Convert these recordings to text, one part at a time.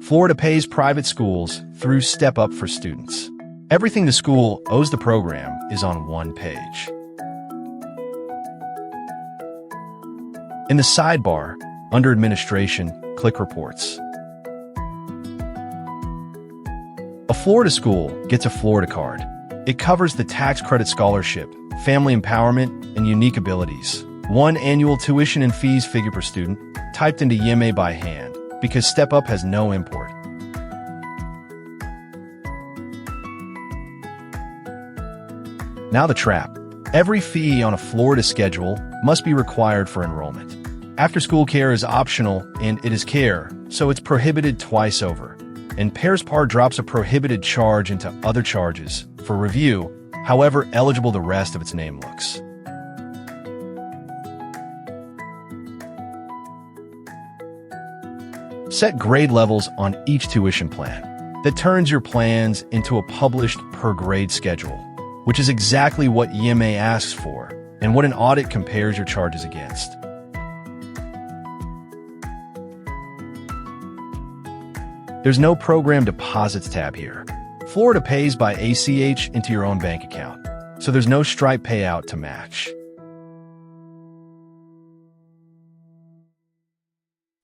Florida pays private schools through Step Up for students. Everything the school owes the program is on one page. In the sidebar, under Administration, click Reports. A Florida school gets a Florida card. It covers the tax credit scholarship, family empowerment, and unique abilities. One annual tuition and fees figure per student, typed into EMA by hand, because Step Up has no import. Now the trap. Every fee on a Florida schedule must be required for enrollment. After-school care is optional, and it is care, so it's prohibited twice over. And Pearspark drops a prohibited charge into other charges for review, however eligible the rest of its name looks. Set grade levels on each tuition plan. That turns your plans into a published per-grade schedule, which is exactly what EMA asks for and what an audit compares your charges against. There's no program deposits tab here. Florida pays by ACH into your own bank account, so there's no Stripe payout to match.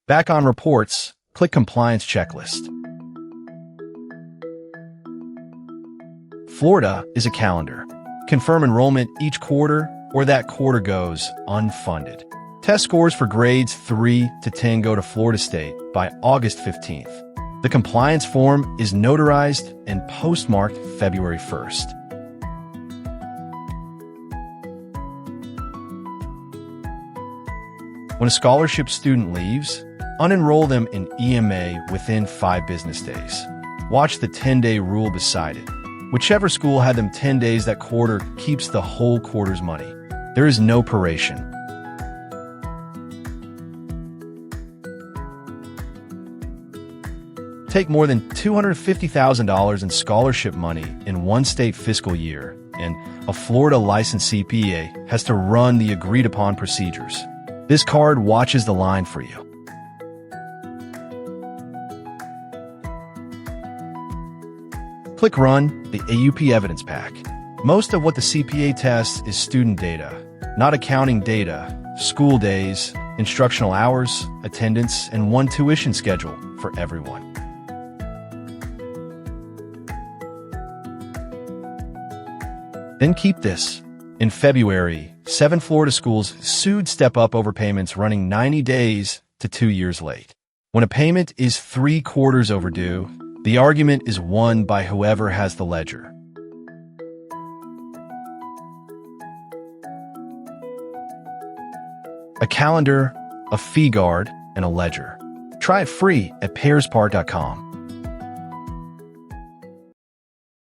Back on Reports, click Compliance Checklist. Florida is a calendar. Confirm enrollment each quarter, or that quarter goes unfunded. Test scores for grades 3 to 10 go to Florida State by August 15th. The compliance form is notarized and postmarked February 1st. When a scholarship student leaves, unenroll them in EMA within 5 business days. Watch the 10-day rule beside it. Whichever school had them 10 days that quarter keeps the whole quarter's money. There is no proration. Take more than $250,000 in scholarship money in one state fiscal year, and a Florida licensed CPA has to run the agreed-upon procedures. This card watches the line for you. Click Run the AUP Evidence Pack. Most of what the CPA tests is student data, not accounting data, school days, instructional hours, attendance, and one tuition schedule for everyone. Then keep this. In February, 7 Florida schools sued Step Up over payments running 90 days to 2 years late. When a payment is 3 quarters overdue, the argument is won by whoever has the ledger. A calendar, a fee guard, and a ledger. Try it free at Pearspark.com.